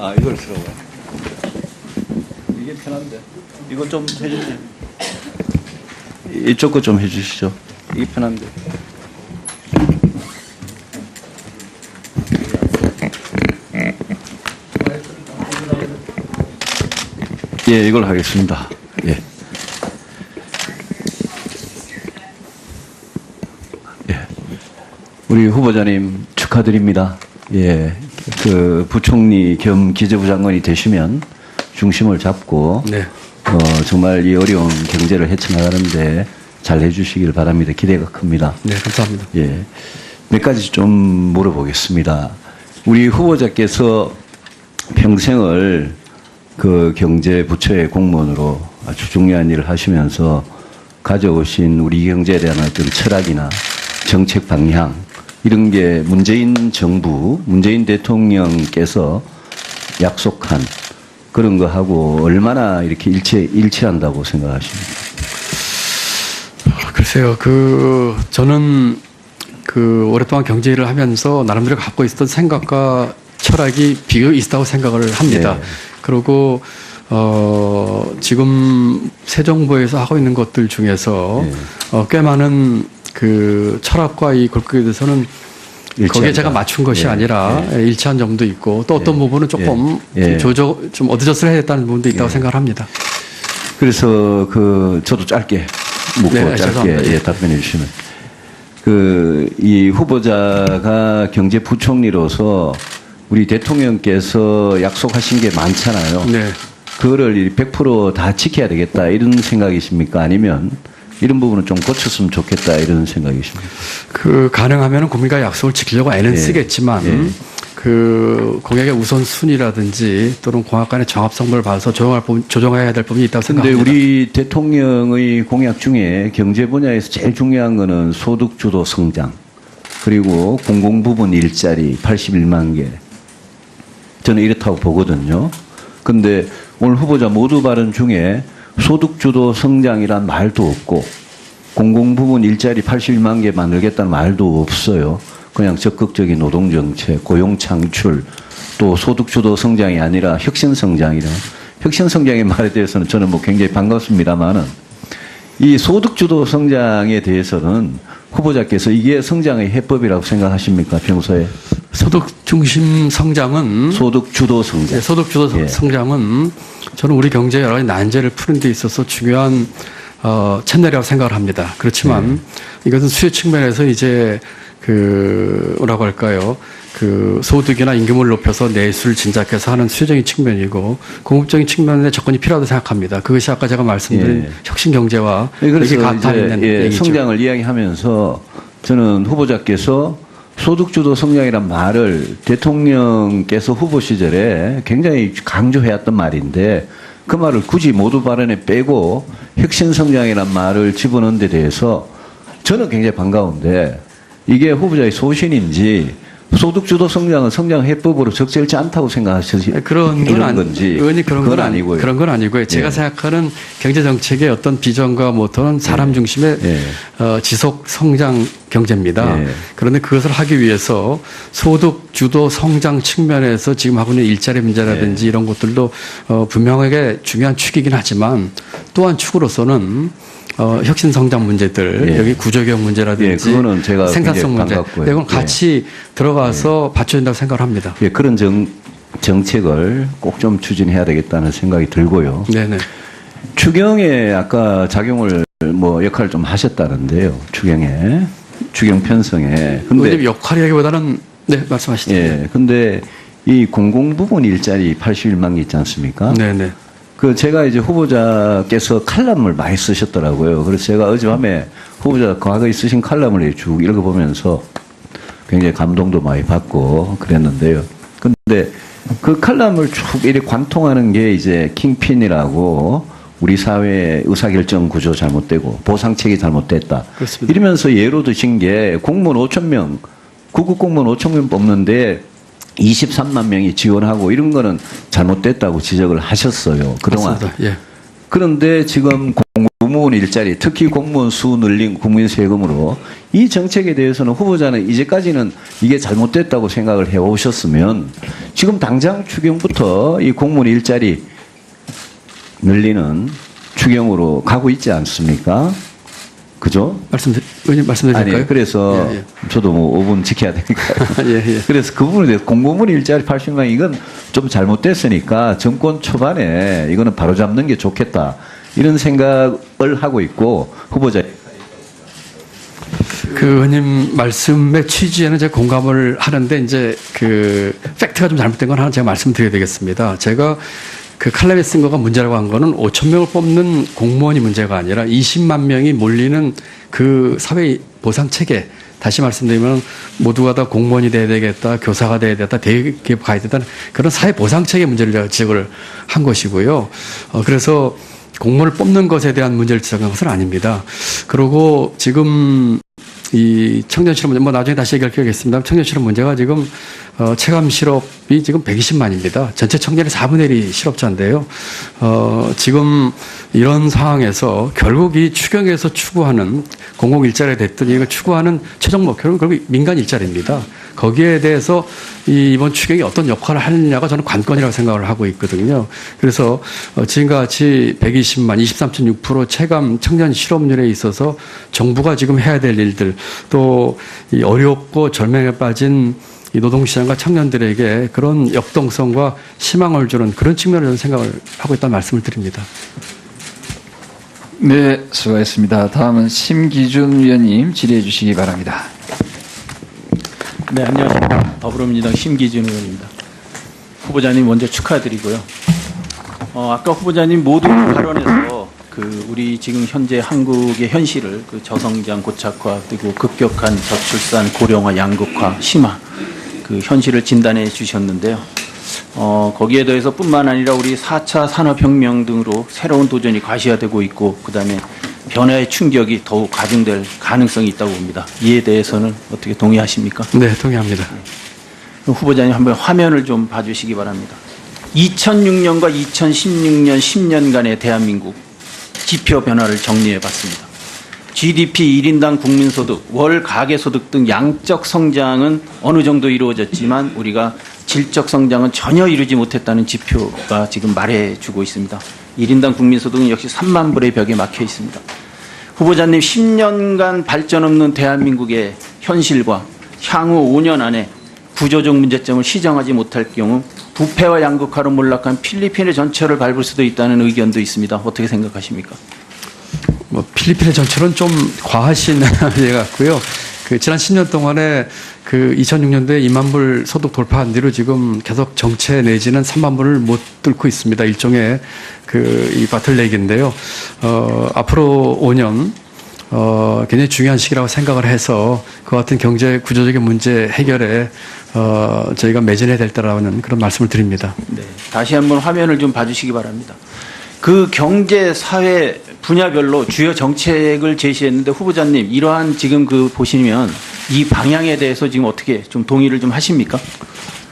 아, 이걸 들어봐요. 이게 편한데. 이거 좀 해주세요. 이쪽 거 좀 해주시죠. 이게 편한데. 예, 이걸 하겠습니다. 예. 예. 우리 후보자님 축하드립니다. 예. 그 부총리 겸 기재부 장관이 되시면 중심을 잡고 네. 정말 이 어려운 경제를 헤쳐나가는데 잘 해주시길 바랍니다. 기대가 큽니다. 네, 감사합니다. 예. 몇 가지 좀 물어보겠습니다. 우리 후보자께서 평생을 그 경제부처의 공무원으로 아주 중요한 일을 하시면서 가져오신 우리 경제에 대한 어떤 철학이나 정책 방향, 이런 게 문재인 정부, 문재인 대통령께서 약속한 그런 거하고 얼마나 이렇게 일치한다고 생각하십니까? 글쎄요, 저는 오랫동안 경제 일을 하면서 나름대로 갖고 있었던 생각과 철학이 비교 있다고 생각을 합니다. 네. 그리고, 지금 새 정부에서 하고 있는 것들 중에서 네. 꽤 많은 그 철학과 이 골격에 대해서는 거기에 제가 맞춘 것이 네. 아니라 네. 일치한 점도 있고 또 어떤 부분은 조금 좀 어드저스를 해야겠다는 부분도 있다고 생각을 합니다. 그래서 저도 짧게 묻고 네, 짧게 답변해 주시면 이 후보자가 경제부총리로서 우리 대통령께서 약속하신 게 많잖아요. 네. 그거를 100% 다 지켜야 되겠다 이런 생각이십니까? 아니면 이런 부분은 좀 고쳤으면 좋겠다 이런 생각이십니까? 가능하면 국민과 약속을 지키려고 애는 예. 쓰겠지만 예. 공약의 우선순위라든지 또는 공약 간의 정합성분을 봐서 조정해야 될 부분이 있다고 그런데 생각합니다. 우리 대통령의 공약 중에 경제 분야에서 제일 중요한 거는 소득주도 성장, 그리고 공공부문 일자리 81만 개. 저는 이렇다고 보거든요. 근데 오늘 후보자 모두 발언 중에 소득주도 성장이란 말도 없고 공공부문 일자리 81만 개 만들겠다는 말도 없어요. 그냥 적극적인 노동정책, 고용창출, 또 소득주도 성장이 아니라 혁신성장이라. 혁신성장의 말에 대해서는 저는 굉장히 반갑습니다만은 이 소득주도 성장에 대해서는 후보자께서 이게 성장의 해법이라고 생각하십니까, 평소에? 소득 중심 성장은 소득주도 성장. 네, 소득주도 예. 성장은 저는 우리 경제의 여러 가지 난제를 푸는 데 있어서 중요한 채널이라고 생각을 합니다. 그렇지만 이것은 수요 측면에서 이제 뭐라고 할까요? 소득이나 임금을 높여서 내수를 진작해서 하는 수요적인 측면이고 공급적인 측면에 접근이 필요하다고 생각합니다. 그것이 아까 제가 말씀드린 혁신 경제와 이게 가타 있는 얘기죠. 성장을 이야기하면서 저는 후보자께서 소득주도 성장이란 말을 대통령께서 후보 시절에 굉장히 강조해왔던 말인데 그 말을 굳이 모두 발언에 빼고 혁신성장이란 말을 집어넣은 데 대해서 저는 굉장히 반가운데 이게 후보자의 소신인지 소득주도 성장은 성장 해법으로 적절치 않다고 생각하시는 건지 의원이 그건 아니고요. 그런 건 아니고요. 제가 생각하는 경제 정책의 어떤 비전과 모토는 사람 중심의 지속 성장 경제입니다. 그런데 그것을 하기 위해서 소득 주도 성장 측면에서 지금 하고 있는 일자리 문제라든지 이런 것들도 분명하게 중요한 축이긴 하지만 또한 축으로서는 혁신 성장 문제들, 여기 구조개혁 문제라든지 그거는 제가 생산성 문제, 이건 같이 들어가서 받쳐야 된다고 생각을 합니다. 그런 정책을 꼭 좀 추진해야 되겠다는 생각이 들고요. 네네. 추경에 아까 작용을 역할을 좀 하셨다는데요. 추경 편성에. 근데 역할이라기보다는 네, 말씀하시죠. 근데 이 공공부문 일자리 81만 개 있지 않습니까? 네네. 제가 이제 후보자께서 칼럼을 많이 쓰셨더라고요. 그래서 제가 어젯밤에 후보자 과거에 쓰신 칼럼을 쭉 읽어보면서 굉장히 감동도 많이 받고 그랬는데요. 근데 그 칼럼을 쭉 이렇게 관통하는 게 이제 킹핀이라고 우리 사회의 의사결정 구조 잘못되고 보상책이 잘못됐다. 그렇습니다. 이러면서 예로 드신 게 공무원 5,000명, 구급 공무원 5,000명 뽑는데 23만 명이 지원하고 이런 거는 잘못됐다고 지적을 하셨어요. 그동안. 맞습니다. 예. 그런데 지금 공무원 일자리, 특히 공무원 수 늘린 국민 세금으로 이 정책에 대해서는 후보자는 이제까지는 이게 잘못됐다고 생각을 해오셨으면 지금 당장 추경부터 이 공무원 일자리 늘리는 추경으로 가고 있지 않습니까? 그죠? 의원님 말씀드릴까요? 아니, 그래서 저도 뭐 5분 지켜야 되니까요. 그래서 그 부분에 대해서 공무원 일자리 80만 이건 좀 잘못됐으니까 정권 초반에 이거는 바로잡는 게 좋겠다. 이런 생각을 하고 있고 후보자 그 의원님 말씀의 취지에는 제가 공감을 하는데 이제 그 팩트가 좀 잘못된 건 하나 제가 말씀드려야 되겠습니다. 제가 그 칼럼에 쓴 거가 문제라고 한 거는 5천 명을 뽑는 공무원이 문제가 아니라 20만 명이 몰리는 그 사회 보상 체계. 다시 말씀드리면 모두가 다 공무원이 돼야 되겠다, 교사가 돼야 되겠다, 대기업 가야 되겠다 그런 사회 보상 체계 문제를 제가 지적을 한 것이고요. 그래서 공무원을 뽑는 것에 대한 문제를 지적한 것은 아닙니다. 그리고 지금 이 청년 실업 문제, 뭐 나중에 다시 얘기할 기회가 있습니다. 청년 실업 문제가 지금 체감 실업이 지금 120만입니다. 전체 청년의 4분의 1이 실업자인데요. 지금 이런 상황에서 결국 이 추경에서 추구하는 공공 일자리가 됐든 이걸 추구하는 최종 목표는 결국 민간 일자리입니다. 거기에 대해서 이번 추경이 어떤 역할을 하느냐가 저는 관건이라고 생각을 하고 있거든요. 그래서 지금과 같이 120만, 23.6% 체감 청년 실업률에 있어서 정부가 지금 해야 될 일들 또 이 어렵고 절망에 빠진 이 노동시장과 청년들에게 그런 역동성과 희망을 주는 그런 측면을 저는 생각을 하고 있다는 말씀을 드립니다. 네, 수고하셨습니다. 다음은 심기준 위원님 질의해 주시기 바랍니다. 네, 안녕하십니까. 더불어민주당 심기준 의원입니다. 후보자님 먼저 축하드리고요. 아까 후보자님 모두 발언에서 우리 지금 현재 한국의 현실을 저성장 고착화 그리고 급격한 저출산 고령화 양극화 심화 그 현실을 진단해 주셨는데요. 거기에 대해서 뿐만 아니라 우리 4차 산업혁명 등으로 새로운 도전이 과시화되고 있고 그다음에 변화의 충격이 더욱 가중될 가능성이 있다고 봅니다. 이에 대해서는 어떻게 동의하십니까? 네, 동의합니다. 후보자님 한번 화면을 좀 봐주시기 바랍니다. 2006년과 2016년 10년간의 대한민국 지표 변화를 정리해 봤습니다. GDP 1인당 국민소득, 월 가계소득 등 양적 성장은 어느 정도 이루어졌지만 우리가 질적 성장은 전혀 이루지 못했다는 지표가 지금 말해주고 있습니다. 1인당 국민소득은 역시 3만 불의 벽에 막혀 있습니다. 후보자님 10년간 발전 없는 대한민국의 현실과 향후 5년 안에 구조적 문제점을 시정하지 못할 경우 부패와 양극화로 몰락한 필리핀의 전철을 밟을 수도 있다는 의견도 있습니다. 어떻게 생각하십니까? 뭐 필리핀의 전철은 좀 과하신 예 같고요. 그 지난 10년 동안에 그 2006년도에 2만 불 소득 돌파한 뒤로 지금 계속 정체 내지는 3만 불을 못 뚫고 있습니다. 일종의 이 바틀렉인데요. 앞으로 5년 굉장히 중요한 시기라고 생각을 해서 그 같은 경제 구조적인 문제 해결에 저희가 매진해야 될 때라는 그런 말씀을 드립니다. 네, 다시 한번 화면을 좀 봐주시기 바랍니다. 그 경제 사회 분야별로 주요 정책을 제시했는데 후보자님 이러한 지금 보시면 이 방향에 대해서 지금 어떻게 좀 동의를 좀 하십니까?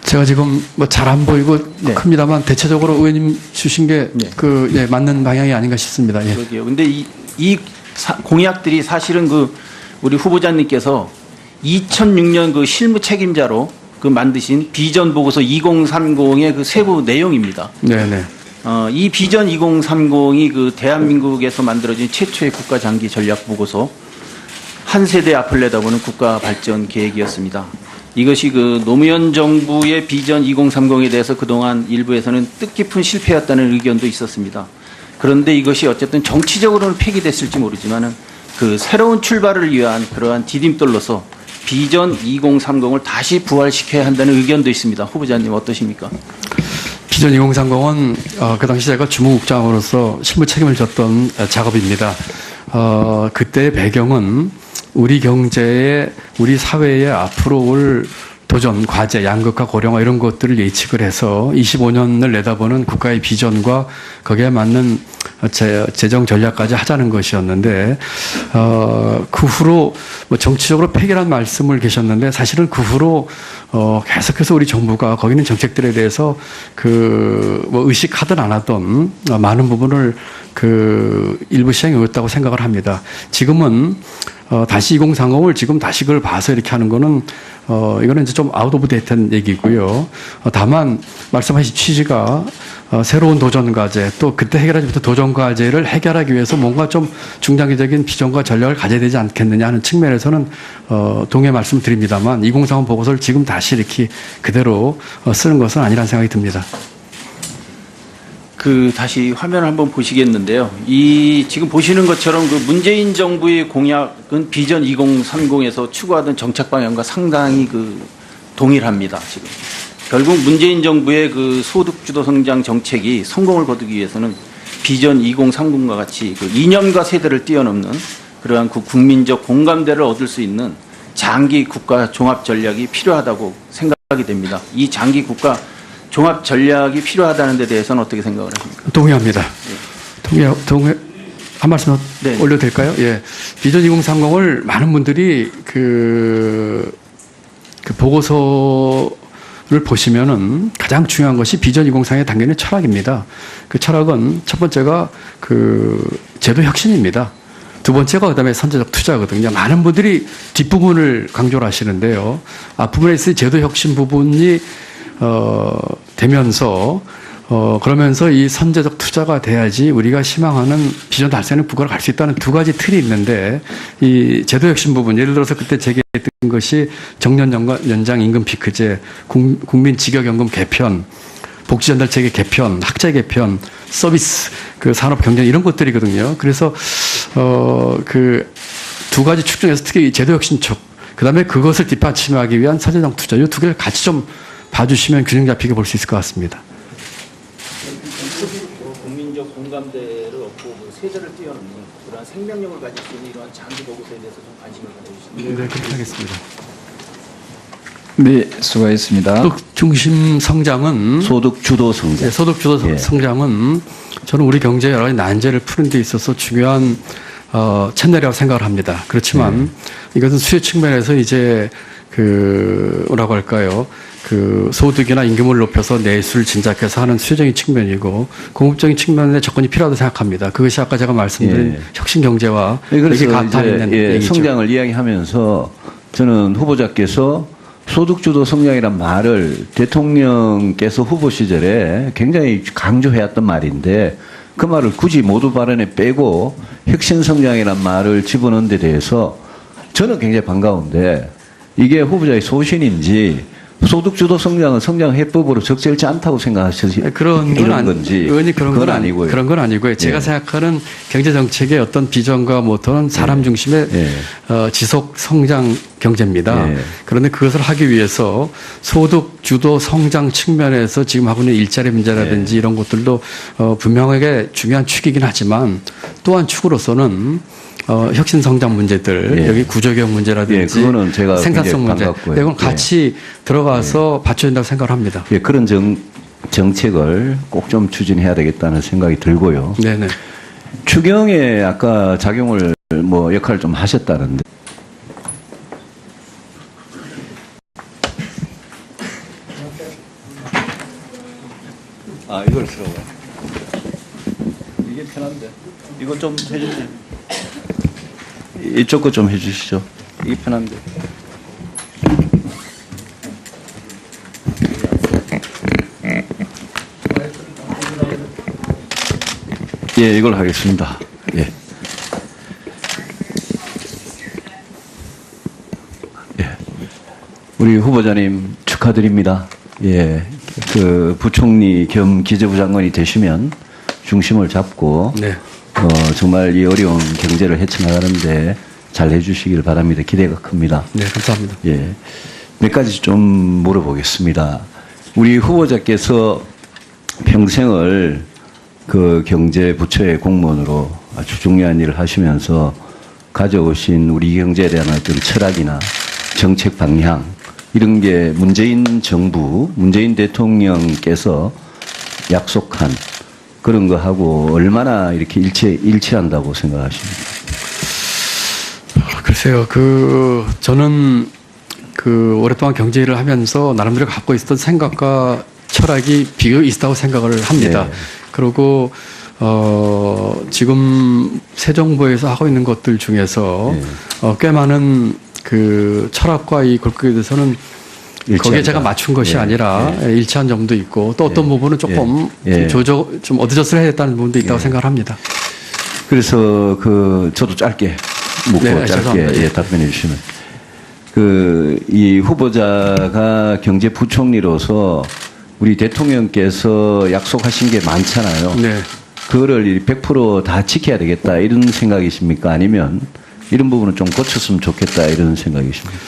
제가 지금 뭐 잘 안 보이고 네. 큽니다만 대체적으로 의원님 주신 게 네. 맞는 방향이 아닌가 싶습니다. 예. 그러게요. 근데 이 공약들이 사실은 우리 후보자님께서 2006년 실무 책임자로 만드신 비전 보고서 2030의 세부 내용입니다. 네네. 이 비전 2030이 대한민국에서 만들어진 최초의 국가 장기 전략 보고서 한 세대 앞을 내다보는 국가 발전 계획이었습니다. 이것이 노무현 정부의 비전 2030에 대해서 그동안 일부에서는 뜻깊은 실패였다는 의견도 있었습니다. 그런데 이것이 어쨌든 정치적으로는 폐기됐을지 모르지만은 새로운 출발을 위한 그러한 디딤돌로서 비전 2030을 다시 부활시켜야 한다는 의견도 있습니다. 후보자님 어떠십니까? 비전 2030은 그 당시 제가 주무국장으로서 실무 책임을 졌던 작업입니다. 그때의 배경은 우리 경제에 우리 사회에 앞으로 올 도전, 과제, 양극화, 고령화 이런 것들을 예측을 해서 25년을 내다보는 국가의 비전과 거기에 맞는 재정 전략까지 하자는 것이었는데 그 후로 뭐 정치적으로 폐기란 말씀을 계셨는데 사실은 그 후로 계속해서 우리 정부가 거기 있는 정책들에 대해서 뭐 의식하든 안 하든 많은 부분을 일부 시행해 왔다고 생각을 합니다. 지금은 다시 2030을 지금 다시 그걸 봐서 이렇게 하는 거는 이거는 이제 좀 아웃 오브 데이트한 얘기고요. 다만 말씀하신 취지가 새로운 도전 과제 또 그때 해결하지 못한 도전 과제를 해결하기 위해서 뭔가 좀 중장기적인 비전과 전략을 가져야 되지 않겠느냐 하는 측면에서는 동의 말씀드립니다만 2030 보고서를 지금 다시 이렇게 그대로 쓰는 것은 아니라는 생각이 듭니다. 다시 화면을 한번 보시겠는데요. 지금 보시는 것처럼 문재인 정부의 공약은 비전 2030에서 추구하던 정책 방향과 상당히 동일합니다. 지금 결국 문재인 정부의 소득주도 성장 정책이 성공을 거두기 위해서는 비전 2030과 같이 이념과 세대를 뛰어넘는 그러한 국민적 공감대를 얻을 수 있는 장기 국가 종합 전략이 필요하다고 생각이 됩니다. 이 장기 국가 종합 전략이 필요하다는 데 대해서는 어떻게 생각을 하십니까? 동의합니다. 동의, 한 말씀 네. 올려도 될까요? 예. 비전 2030을 많은 분들이 보고서를 보시면은 가장 중요한 것이 비전 2030에 담겨 있는 철학입니다. 그 철학은 첫 번째가 제도 혁신입니다. 두 번째가 그다음에 선제적 투자거든요. 많은 분들이 뒷부분을 강조를 하시는데요. 앞부분에 있을 제도 혁신 부분이 되면서 그러면서 이 선제적 투자가 돼야지 우리가 희망하는 비전 달성에는 국가로 갈 수 있다는 두 가지 틀이 있는데 이 제도 혁신 부분 예를 들어서 그때 제기했던 것이 정년 연장 임금 피크제, 국민 직역연금 개편, 복지전달 체계 개편, 학제 개편, 서비스 산업 경쟁 이런 것들이거든요. 그래서 두 가지 축 중에서 특히 제도 혁신 쪽, 그다음에 그것을 뒷받침하기 위한 선제적 투자 이 두 개를 같이 좀 봐주시면 균형 잡히게 볼 수 있을 것 같습니다. 국민적 공감대를 얻고 세대를 뛰어넘는 그러한 생명력을 가질 수 있는 이러한 장기 보고서에 대해서 좀 관심을 가져주시면 네, 그렇게 하겠습니다. 네, 수고하셨습니다. 소득 중심 성장은 소득 주도 성장. 네, 소득 주도 예. 성장은 저는 우리 경제의 여러 가지 난제를 푸는 데 있어서 중요한 채널이라고 생각을 합니다. 그렇지만 이것은 수요 측면에서 이제 뭐라고 할까요? 소득이나 임금을 높여서 내수를 진작해서 하는 수요적인 측면이고 공급적인 측면의 접근이 필요하다고 생각합니다. 그것이 아까 제가 말씀드린 예. 혁신 경제와 그래서 이게 가타 있는 얘기죠. 성장을 이야기하면서 저는 후보자께서 소득주도 성장이란 말을 대통령께서 후보 시절에 굉장히 강조해왔던 말인데 그 말을 굳이 모두 발언에 빼고 혁신성장이란 말을 집어넣은 데 대해서 저는 굉장히 반가운데 이게 후보자의 소신인지 소득주도 성장은 성장 해법으로 적절치 않다고 생각하시는 건지 의원이 그건 아니고요. 그런 건 아니고요. 제가 예. 생각하는 경제 정책의 어떤 비전과 모토는 사람 중심의 지속 성장 경제입니다. 예. 그런데 그것을 하기 위해서 소득 주도 성장 측면에서 지금 하고 있는 일자리 문제라든지 이런 것들도 분명하게 중요한 축이긴 하지만 또한 축으로서는 혁신 성장 문제들 예. 여기 구조개혁 문제라든지 그거는 제가 생산성 문제 반갑고요. 이건 같이 들어가서 받쳐야 된다고 생각을 합니다. 예, 그런 정책을 꼭 좀 추진해야 되겠다는 생각이 들고요. 네네. 추경에 아까 작용을 역할을 좀 하셨다는데. 이걸 들어봐. 이게 편한데. 이거 좀 해주세요. 이쪽 거 좀 해주시죠. 이게 편한데. 예, 이걸 하겠습니다. 예. 예. 우리 후보자님 축하드립니다. 예. 부총리 겸 기재부 장관이 되시면 중심을 잡고 네. 정말 이 어려운 경제를 헤쳐나가는데 잘 해주시길 바랍니다. 기대가 큽니다. 네, 감사합니다. 예. 몇 가지 좀 물어보겠습니다. 우리 후보자께서 평생을 경제부처의 공무원으로 아주 중요한 일을 하시면서 가져오신 우리 경제에 대한 어떤 철학이나 정책 방향, 이런 게 문재인 정부, 문재인 대통령께서 약속한 그런 거하고 얼마나 이렇게 일치한다고 생각하십니까? 글쎄요, 저는 오랫동안 경제 일을 하면서 나름대로 갖고 있었던 생각과 철학이 비교 있다고 생각을 합니다. 네. 그리고 지금 새 정부에서 하고 있는 것들 중에서 꽤 많은 그 철학과 이 골격에 대해서는 거기에 제가 맞춘 것이 아니라 일치한 점도 있고 또 어떤 부분은 조금 좀 어드저스를 해야 됐다는 부분도 있다고 생각을 합니다. 그래서 저도 짧게 묻고 짧게 답변해 주시면 이 후보자가 경제부총리로서 우리 대통령께서 약속하신 게 많잖아요. 네. 그거를 100%다 지켜야 되겠다 이런 생각이십니까? 아니면 이런 부분은 좀 고쳤으면 좋겠다 이런 생각이십니까?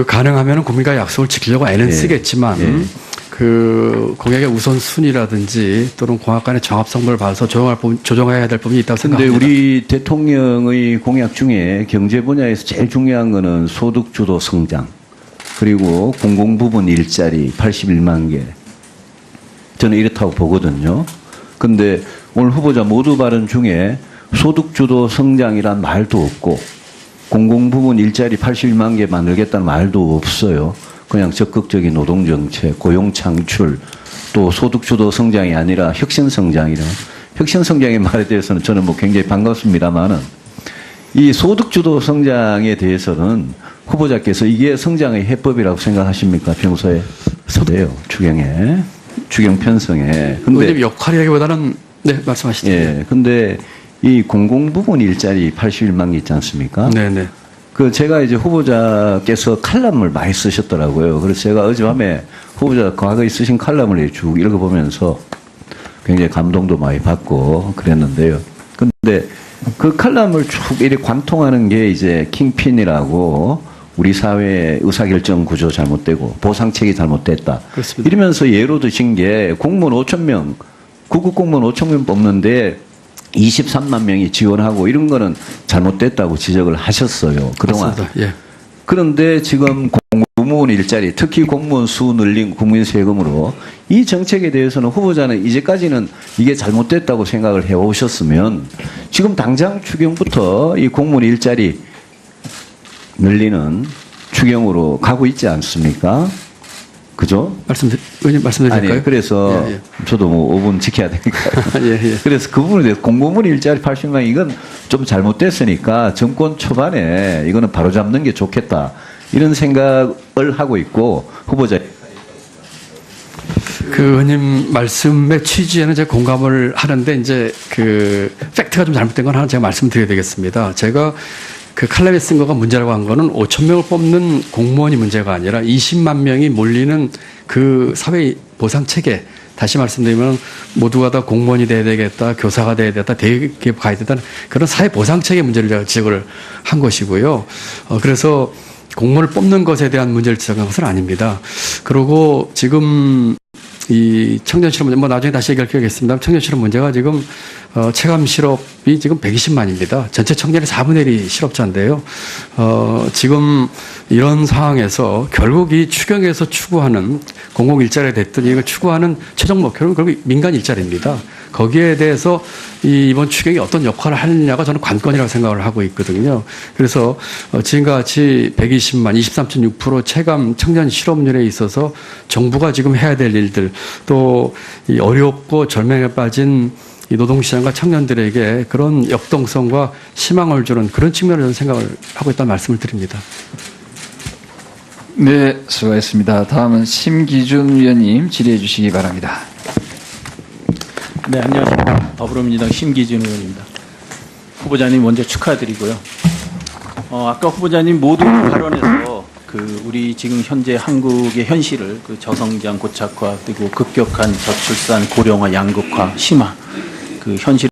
가능하면 국민과 약속을 지키려고 애는 쓰겠지만 그 공약의 우선순위라든지 또는 공약 간의 정합성분을 봐서 조정해야 될 부분이 있다고 그런데 생각합니다. 우리 대통령의 공약 중에 경제 분야에서 제일 중요한 거는 소득 주도 성장 그리고 공공부문 일자리 81만 개 저는 이렇다고 보거든요. 근데 오늘 후보자 모두 발언 중에 소득 주도 성장이란 말도 없고 공공부문 일자리 81만 개 만들겠다는 말도 없어요. 그냥 적극적인 노동정책, 고용창출, 또 소득주도 성장이 아니라 혁신성장이라. 혁신성장의 말에 대해서는 저는 굉장히 반갑습니다만은 이 소득주도 성장에 대해서는 후보자께서 이게 성장의 해법이라고 생각하십니까? 평소에? 소대요. 추경 편성에. 근데 역할이라기보다는 네, 말씀하시죠. 예. 근데 이 공공부문 일자리 81만 개 있지 않습니까? 네네. 제가 이제 후보자께서 칼럼을 많이 쓰셨더라고요. 그래서 제가 어젯밤에 후보자 과거에 쓰신 칼럼을 쭉 읽어보면서 굉장히 감동도 많이 받고 그랬는데요. 근데 그 칼럼을 쭉 이렇게 관통하는 게 이제 킹핀이라고 우리 사회의 의사결정 구조 잘못되고 보상책이 잘못됐다. 그렇습니다. 이러면서 예로 드신 게 공무원 5,000명, 구급 공무원 5,000명 뽑는데 23만 명이 지원하고 이런 거는 잘못됐다고 지적을 하셨어요. 그동안. 예. 그런데 지금 공무원 일자리, 특히 공무원 수 늘린 국민 세금으로 이 정책에 대해서는 후보자는 이제까지는 이게 잘못됐다고 생각을 해오셨으면 지금 당장 추경부터 이 공무원 일자리 늘리는 추경으로 가고 있지 않습니까? 그죠? 의원님 말씀드릴까요? 아니, 그래서 저도 5분 지켜야 되니까요. 예. 그래서 그 부분에 대해서 공무원 일자리 80만 이건 좀 잘못됐으니까 정권 초반에 이거는 바로잡는 게 좋겠다. 이런 생각을 하고 있고 후보자 의원님 말씀의 취지에는 제가 공감을 하는데 이제 팩트가 좀 잘못된 건 하나 제가 말씀드려야 되겠습니다. 제가 칼럼에 쓴 거가 문제라고 한 거는 5,000명을 뽑는 공무원이 문제가 아니라 20만 명이 몰리는 그 사회 보상 체계, 다시 말씀드리면 모두가 다 공무원이 돼야 되겠다, 교사가 돼야 되겠다, 대기업 가야 되겠다는 그런 사회 보상 체계 문제를 제가 지적을 한 것이고요. 그래서 공무원을 뽑는 것에 대한 문제를 지적한 것은 아닙니다. 그리고 지금 이 청년 실업 문제, 나중에 다시 얘기할 기회가 있습니다. 청년 실업 문제가 지금 체감 실업이 지금 120만입니다. 전체 청년의 4분의 1이 실업자인데요. 지금 이런 상황에서 결국 이 추경에서 추구하는 공공 일자리가 됐든 이걸 추구하는 최종 목표는 결국 민간 일자리입니다. 거기에 대해서 이번 추경이 어떤 역할을 하느냐가 저는 관건이라고 생각을 하고 있거든요. 그래서 지금과 같이 120만, 23.6% 체감 청년 실업률에 있어서 정부가 지금 해야 될 일들, 또 이 어렵고 절망에 빠진 이 노동시장과 청년들에게 그런 역동성과 희망을 주는 그런 측면을 저는 생각을 하고 있다는 말씀을 드립니다. 네, 수고하셨습니다. 다음은 심기준 위원님 질의해 주시기 바랍니다. 네, 안녕하십니까. 더불어민주당 심기준 의원입니다. 후보자님 먼저 축하드리고요. 아까 후보자님 모두 발언에서 우리 지금 현재 한국의 현실을 저성장 고착화 그리고 급격한 저출산 고령화 양극화 심화 현실